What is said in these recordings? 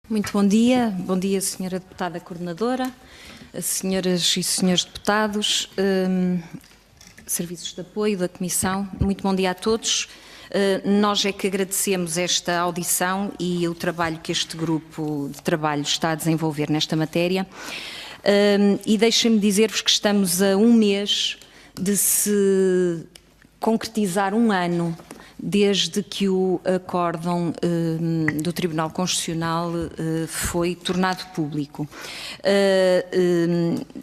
Muito bom dia Senhora Deputada Coordenadora, Senhoras e Senhores Deputados, Serviços de Apoio da Comissão, muito bom dia a todos. Nós é que agradecemos esta audição e o trabalho que este grupo de trabalho está a desenvolver nesta matéria e deixem-me dizer-vos que estamos a um mês de se concretizar um ano desde que o acórdão do Tribunal Constitucional foi tornado público.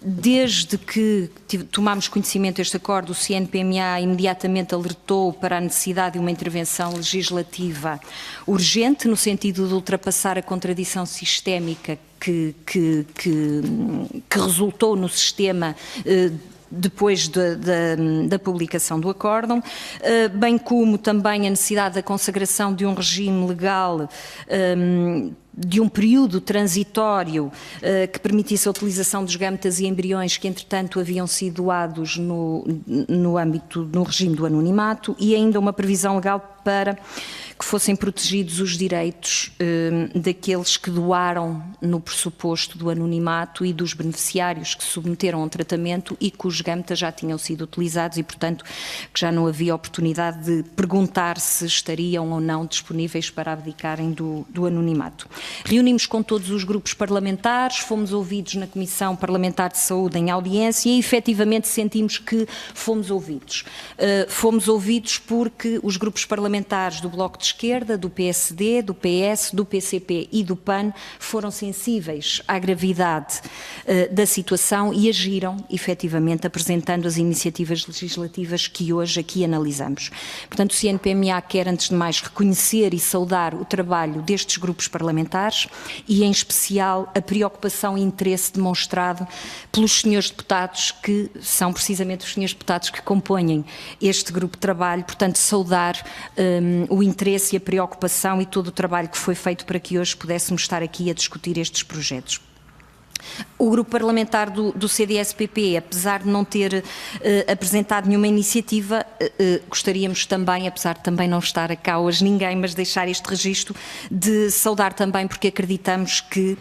Desde que tomámos conhecimento deste acórdão, o CNPMA imediatamente alertou para a necessidade de uma intervenção legislativa urgente, no sentido de ultrapassar a contradição sistémica que resultou no sistema depois da publicação do acórdão, bem como também a necessidade da consagração de um regime legal, de um período transitório que permitisse a utilização dos gametas e embriões que, entretanto, haviam sido doados no regime do anonimato, e ainda uma previsão legal para que fossem protegidos os direitos daqueles que doaram no pressuposto do anonimato e dos beneficiários que se submeteram ao tratamento e cujos gametas já tinham sido utilizados e, portanto, que já não havia oportunidade de perguntar se estariam ou não disponíveis para abdicarem do anonimato. Reunimos com todos os grupos parlamentares, fomos ouvidos na Comissão Parlamentar de Saúde em audiência e efetivamente sentimos que fomos ouvidos. Fomos ouvidos porque os grupos parlamentares do Bloco de Esquerda, do PSD, do PS, do PCP e do PAN foram sensíveis à gravidade da situação e agiram efetivamente apresentando as iniciativas legislativas que hoje aqui analisamos. Portanto, o CNPMA quer antes de mais reconhecer e saudar o trabalho destes grupos parlamentares e em especial a preocupação e interesse demonstrado pelos senhores deputados que são precisamente os senhores deputados que compõem este grupo de trabalho, portanto saudar o interesse e a preocupação e todo o trabalho que foi feito para que hoje pudéssemos estar aqui a discutir estes projetos. O grupo parlamentar do CDS-PP, apesar de não ter apresentado nenhuma iniciativa, gostaríamos também, apesar de também não estar cá hoje ninguém, mas deixar este registro de saudar também, porque acreditamos que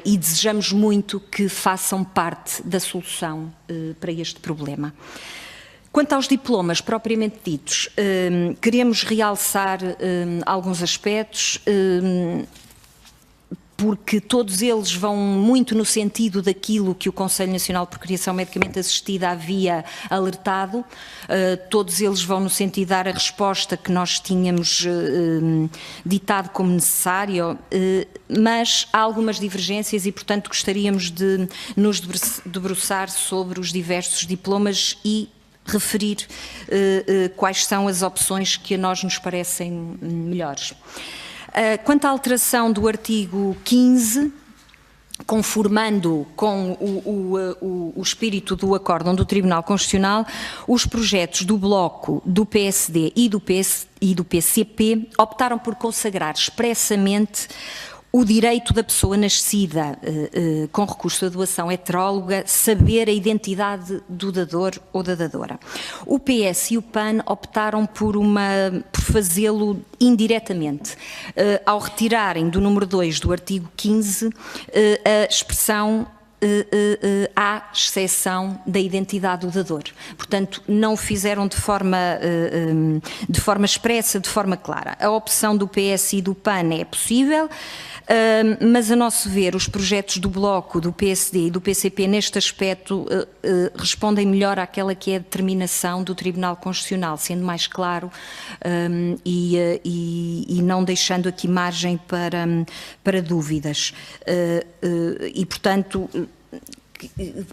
e desejamos muito que façam parte da solução para este problema. Quanto aos diplomas propriamente ditos, queremos realçar alguns aspectos, porque todos eles vão muito no sentido daquilo que o Conselho Nacional de Procriação Medicamente Assistida havia alertado, todos eles vão no sentido de dar a resposta que nós tínhamos ditado como necessário, mas há algumas divergências e, portanto, gostaríamos de nos debruçar sobre os diversos diplomas e referir quais são as opções que a nós nos parecem melhores. Quanto à alteração do artigo 15, conformando com o espírito do acórdão do Tribunal Constitucional, os projetos do Bloco, do PSD e do PCP optaram por consagrar expressamente o direito da pessoa nascida com recurso à doação heteróloga saber a identidade do dador ou da dadora. O PS e o PAN optaram por fazê-lo indiretamente, ao retirarem do número 2 do artigo 15 a expressão à exceção da identidade do dador. Portanto, não o fizeram de forma expressa, de forma clara. A opção do PS e do PAN é possível, mas a nosso ver os projetos do Bloco, do PSD e do PCP neste aspecto respondem melhor àquela que é a determinação do Tribunal Constitucional, sendo mais claro e não deixando aqui margem para dúvidas. E, portanto,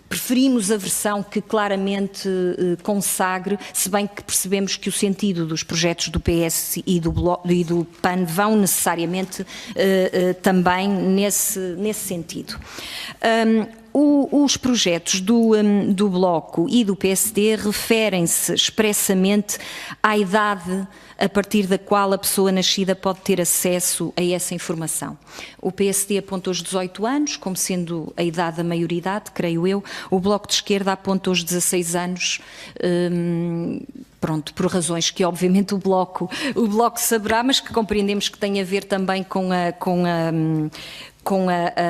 preferimos a versão que claramente consagre, se bem que percebemos que o sentido dos projetos do PS e do PAN vão necessariamente também nesse sentido. Os projetos do Bloco e do PSD referem-se expressamente à idade a partir da qual a pessoa nascida pode ter acesso a essa informação. O PSD apontou os 18 anos como sendo a idade da maioridade, creio eu. O Bloco de Esquerda apontou os 16 anos, pronto, por razões que obviamente o Bloco saberá, mas que compreendemos que tem a ver também com a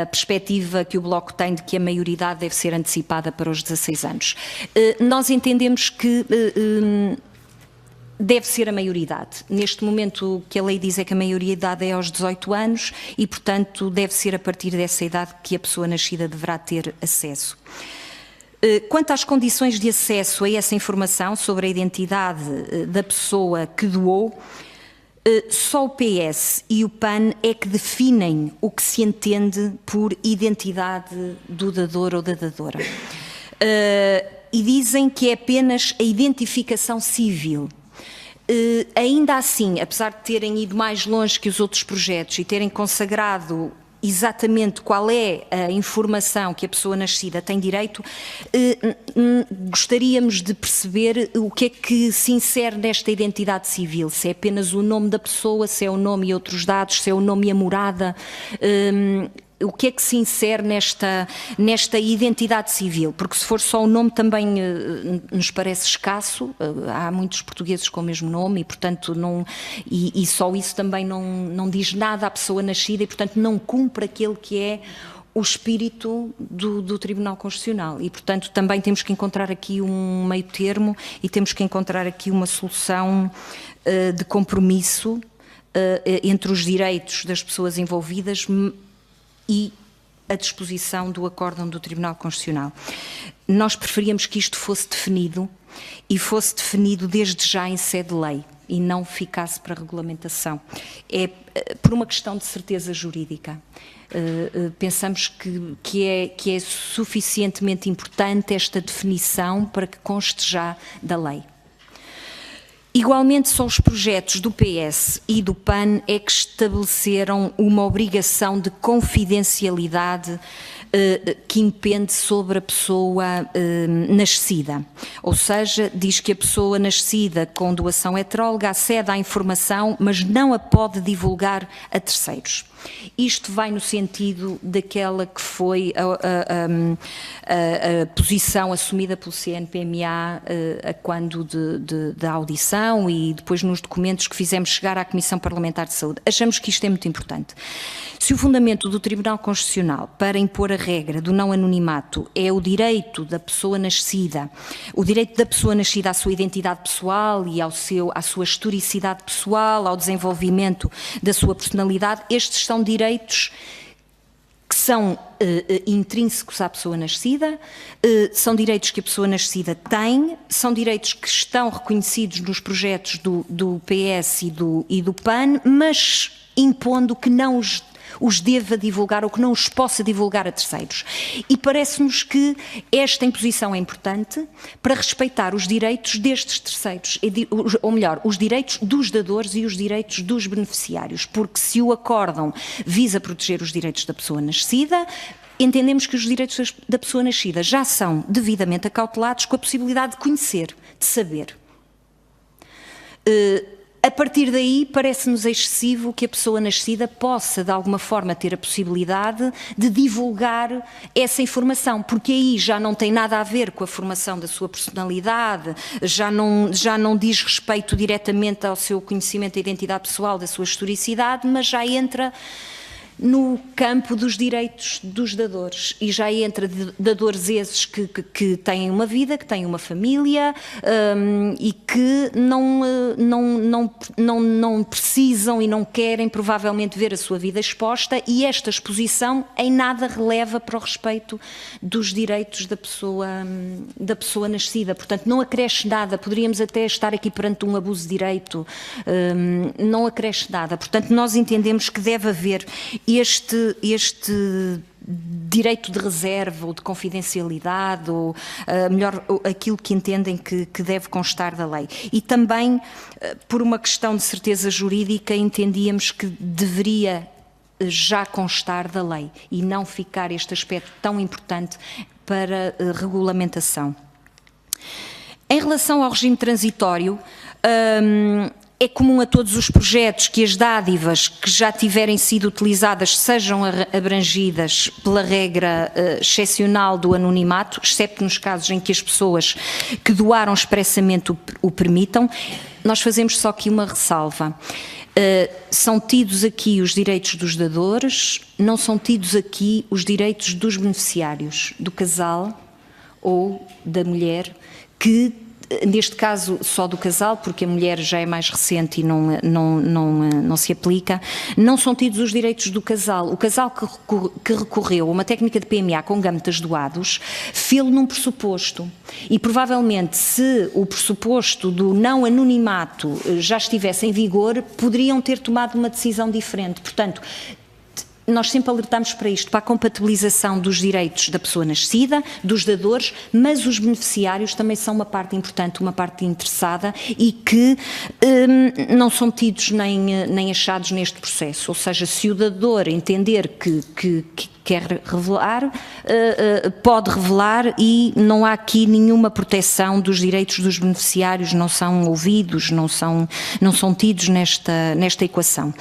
perspectiva que o Bloco tem de que a maioridade deve ser antecipada para os 16 anos. Nós entendemos que deve ser a maioridade. Neste momento o que a lei diz é que a maioridade é aos 18 anos e, portanto, deve ser a partir dessa idade que a pessoa nascida deverá ter acesso. Quanto às condições de acesso a essa informação sobre a identidade da pessoa que doou, só o PS e o PAN é que definem o que se entende por identidade do dador ou da dadora. E dizem que é apenas a identificação civil. Ainda assim, apesar de terem ido mais longe que os outros projetos e terem consagrado exatamente qual é a informação que a pessoa nascida tem direito, gostaríamos de perceber o que é que se insere nesta identidade civil, se é apenas o nome da pessoa, se é o nome e outros dados, se é o nome e a morada, o que é que se insere nesta identidade civil, porque se for só o nome também nos parece escasso, há muitos portugueses com o mesmo nome e, portanto, e só isso também não diz nada à pessoa nascida e, portanto, não cumpre aquele que é o espírito do Tribunal Constitucional e, portanto, também temos que encontrar aqui um meio termo e temos que encontrar aqui uma solução de compromisso entre os direitos das pessoas envolvidas e a disposição do acórdão do Tribunal Constitucional. Nós preferíamos que isto fosse definido e fosse definido desde já em sede de lei e não ficasse para regulamentação. É por uma questão de certeza jurídica. Pensamos que é suficientemente importante esta definição para que conste já da lei. Igualmente, só os projetos do PS e do PAN é que estabeleceram uma obrigação de confidencialidade que impende sobre a pessoa nascida. Ou seja, diz que a pessoa nascida com doação heteróloga acede à informação, mas não a pode divulgar a terceiros. Isto vai no sentido daquela que foi a posição assumida pelo CNPMA quando da audição e depois nos documentos que fizemos chegar à Comissão Parlamentar de Saúde. Achamos que isto é muito importante. Se o fundamento do Tribunal Constitucional para impor a regra do não anonimato é o direito da pessoa nascida, o direito da pessoa nascida à sua identidade pessoal e à sua historicidade pessoal, ao desenvolvimento da sua personalidade, estes são direitos que são intrínsecos à pessoa nascida, são direitos que a pessoa nascida tem, são direitos que estão reconhecidos nos projetos do PS e do PAN, mas impondo que não os deva divulgar ou que não os possa divulgar a terceiros. E parece-nos que esta imposição é importante para respeitar os direitos destes terceiros, ou melhor, os direitos dos dadores e os direitos dos beneficiários, porque se o acórdão visa proteger os direitos da pessoa nascida, entendemos que os direitos da pessoa nascida já são devidamente acautelados com a possibilidade de conhecer, de saber. A partir daí, parece-nos excessivo que a pessoa nascida possa, de alguma forma, ter a possibilidade de divulgar essa informação, porque aí já não tem nada a ver com a formação da sua personalidade, já não diz respeito diretamente ao seu conhecimento da identidade pessoal, da sua historicidade, mas já entra no campo dos direitos dos dadores e já entra dadores esses que têm uma vida, que têm uma família e que não precisam e não querem provavelmente ver a sua vida exposta, e esta exposição em nada releva para o respeito dos direitos da pessoa nascida. Portanto, não acresce nada, poderíamos até estar aqui perante um abuso de direito, não acresce nada. Portanto, nós entendemos que deve haver este direito de reserva ou de confidencialidade, ou melhor, aquilo que entendem que deve constar da lei. E também, por uma questão de certeza jurídica, entendíamos que deveria já constar da lei e não ficar este aspecto tão importante para regulamentação. Em relação ao regime transitório, É comum a todos os projetos que as dádivas que já tiverem sido utilizadas sejam abrangidas pela regra excepcional do anonimato, excepto nos casos em que as pessoas que doaram expressamente o permitam. Nós fazemos só aqui uma ressalva. São tidos aqui os direitos dos dadores, não são tidos aqui os direitos dos beneficiários, do casal ou da mulher, que neste caso só do casal, porque a mulher já é mais recente e não se aplica, não são tidos os direitos do casal. O casal que recorreu a uma técnica de PMA com gametas doados, fê-lo num pressuposto. E provavelmente, se o pressuposto do não anonimato já estivesse em vigor, poderiam ter tomado uma decisão diferente. Portanto, nós sempre alertamos para isto, para a compatibilização dos direitos da pessoa nascida, dos dadores, mas os beneficiários também são uma parte importante, uma parte interessada e que não são tidos nem achados neste processo. Ou seja, se o dador entender que quer revelar, pode revelar e não há aqui nenhuma proteção dos direitos dos beneficiários, não são ouvidos, não são tidos nesta equação.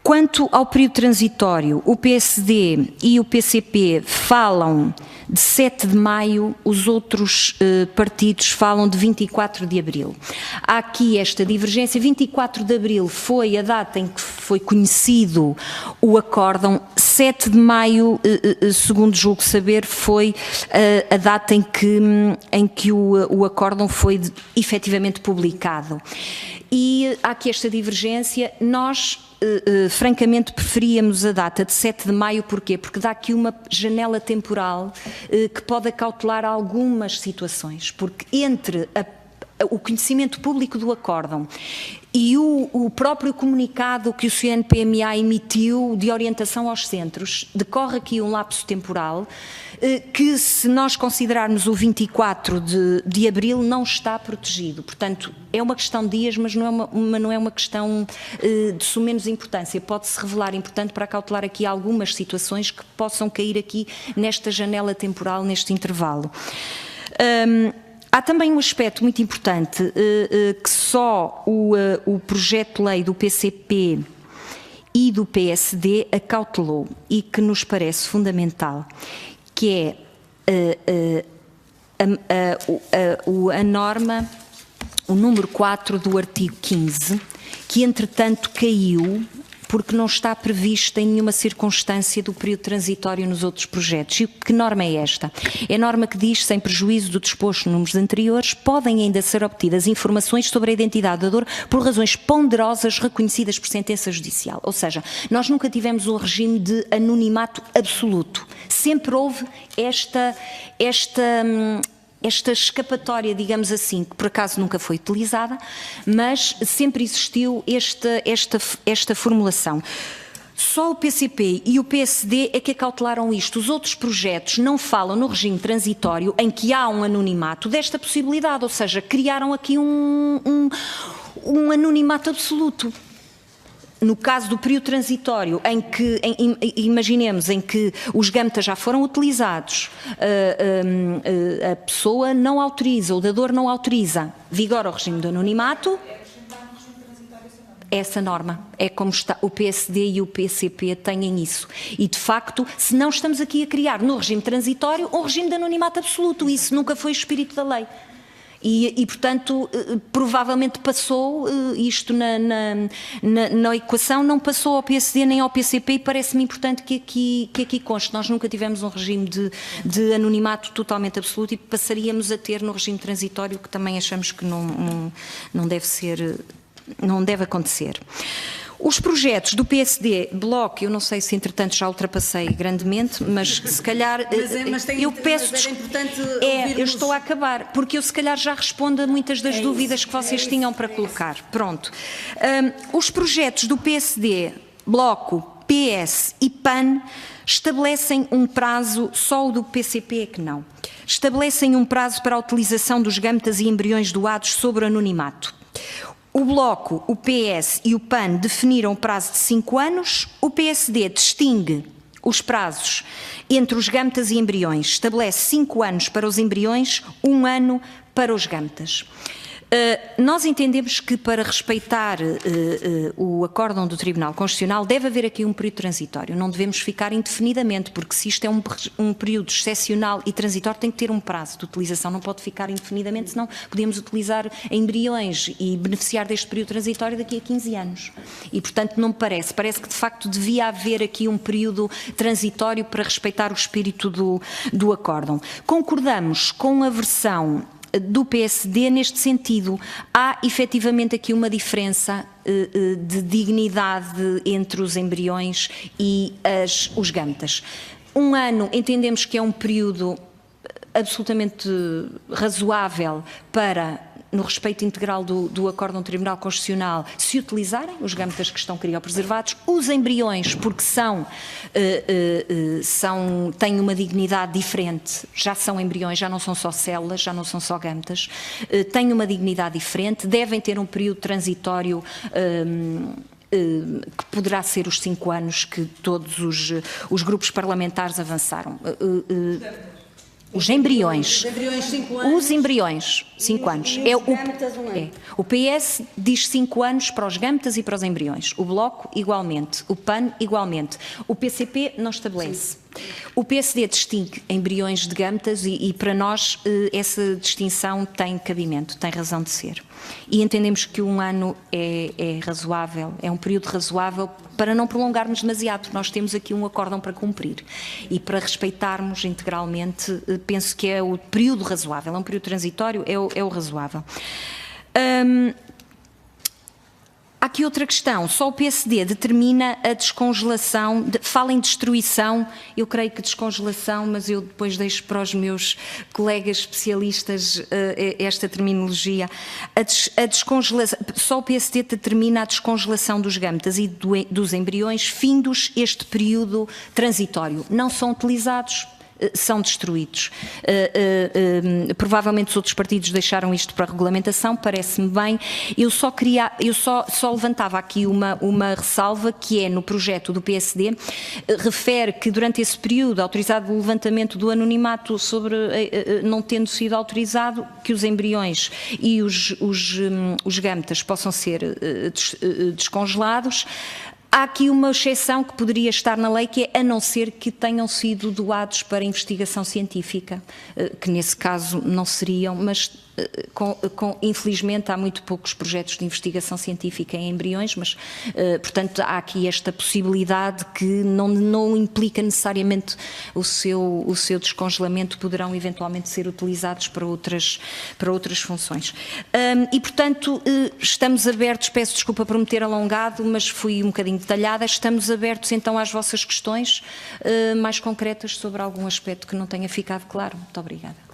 Quanto ao período transitório, o PSD e o PCP falam de 7 de maio, os outros partidos falam de 24 de abril. Há aqui esta divergência. 24 de abril foi a data em que foi conhecido o acórdão. 7 de maio, segundo julgo saber, foi a data em que o acórdão foi efetivamente publicado. E há aqui esta divergência. Nós francamente preferíamos a data de 7 de maio, porquê? Porque dá aqui uma janela temporal que pode acautelar algumas situações, porque entre o conhecimento público do acórdão e o próprio comunicado que o CNPMA emitiu de orientação aos centros, decorre aqui um lapso temporal que, se nós considerarmos o 24 de abril, não está protegido. Portanto, é uma questão de dias, mas não é uma questão de sumenos importância. Pode-se revelar importante para acautelar aqui algumas situações que possam cair aqui nesta janela temporal, neste intervalo. Há também um aspecto muito importante que só o projeto de lei do PCP e do PSD acautelou e que nos parece fundamental, que é a norma, o número 4 do artigo 15, que entretanto caiu porque não está prevista em nenhuma circunstância do período transitório nos outros projetos. E que norma é esta? É a norma que diz, sem prejuízo do disposto nos números anteriores, podem ainda ser obtidas informações sobre a identidade do dador por razões ponderosas reconhecidas por sentença judicial. Ou seja, nós nunca tivemos um regime de anonimato absoluto. Sempre houve esta escapatória, digamos assim, que por acaso nunca foi utilizada, mas sempre existiu esta formulação. Só o PCP e o PSD é que acautelaram isto. Os outros projetos não falam no regime transitório em que há um anonimato desta possibilidade, ou seja, criaram aqui um anonimato absoluto. No caso do período transitório, em que, imaginemos, em que os gametas já foram utilizados, a pessoa não autoriza, o dador não autoriza, vigora o regime do anonimato. Essa norma é como está, o PSD e o PCP têm isso. E, de facto, se não estamos aqui a criar no regime transitório um regime de anonimato absoluto, isso nunca foi o espírito da lei. E, portanto, provavelmente passou isto na equação, não passou ao PSD nem ao PCP, e parece-me importante que aqui conste. Nós nunca tivemos um regime de anonimato totalmente absoluto e passaríamos a ter no regime transitório, que também achamos que não deve acontecer. Os projetos do PSD, Bloco, eu não sei se entretanto já ultrapassei grandemente, mas se calhar eu peço eu estou a acabar, porque eu se calhar já respondo a muitas das dúvidas que vocês tinham para colocar. Pronto. Os projetos do PSD, Bloco, PS e PAN estabelecem um prazo, só o do PCP é que não, estabelecem um prazo para a utilização dos gametas e embriões doados sobre o anonimato. O Bloco, o PS e o PAN definiram o prazo de 5 anos, o PSD distingue os prazos entre os gametas e embriões, estabelece 5 anos para os embriões, 1 ano para os gametas. Nós entendemos que para respeitar o acórdão do Tribunal Constitucional deve haver aqui um período transitório, não devemos ficar indefinidamente, porque se isto é um período excepcional e transitório tem que ter um prazo de utilização, não pode ficar indefinidamente, senão podemos utilizar embriões e beneficiar deste período transitório daqui a 15 anos. E portanto não me parece que de facto devia haver aqui um período transitório para respeitar o espírito do acórdão. Concordamos com a versão do PSD neste sentido. Há efetivamente aqui uma diferença de dignidade entre os embriões e os gametas. Um ano entendemos que é um período absolutamente razoável para, no respeito integral do acórdão do Tribunal Constitucional, se utilizarem os gametas que estão criopreservados, os embriões, porque têm uma dignidade diferente, já são embriões, já não são só células, já não são só gametas, têm uma dignidade diferente, devem ter um período transitório que poderá ser os 5 anos que todos os grupos parlamentares avançaram. Os embriões. Os embriões, 5 anos. O PS diz 5 anos para os gametas e para os embriões. O Bloco, igualmente. O PAN, igualmente. O PCP não estabelece. Sim. O PSD distingue embriões de gametas e para nós essa distinção tem cabimento, tem razão de ser. E entendemos que 1 ano é razoável, é um período razoável para não prolongarmos demasiado, porque nós temos aqui um acórdão para cumprir. E para respeitarmos integralmente, penso que é o período razoável, é um período transitório, é o razoável. Há aqui outra questão, só o PSD determina a descongelação, fala em destruição, eu creio que descongelação, mas eu depois deixo para os meus colegas especialistas esta terminologia. A descongelação, só o PSD determina a descongelação dos gametas e dos embriões, findos este período transitório. Não são utilizados, são destruídos. Provavelmente os outros partidos deixaram isto para a regulamentação, parece-me bem. Eu só levantava aqui uma ressalva, que é no projeto do PSD, refere que durante esse período, autorizado o levantamento do anonimato sobre não tendo sido autorizado, que os embriões e os gametas possam ser descongelados. Há aqui uma exceção que poderia estar na lei, que é a não ser que tenham sido doados para investigação científica, que nesse caso não seriam, mas infelizmente há muito poucos projetos de investigação científica em embriões, mas portanto há aqui esta possibilidade que não implica necessariamente o seu descongelamento, poderão eventualmente ser utilizados para outras funções. E portanto estamos abertos, peço desculpa por me ter alongado, mas fui um bocadinho detalhada, estamos abertos então às vossas questões mais concretas sobre algum aspecto que não tenha ficado claro. Muito obrigada.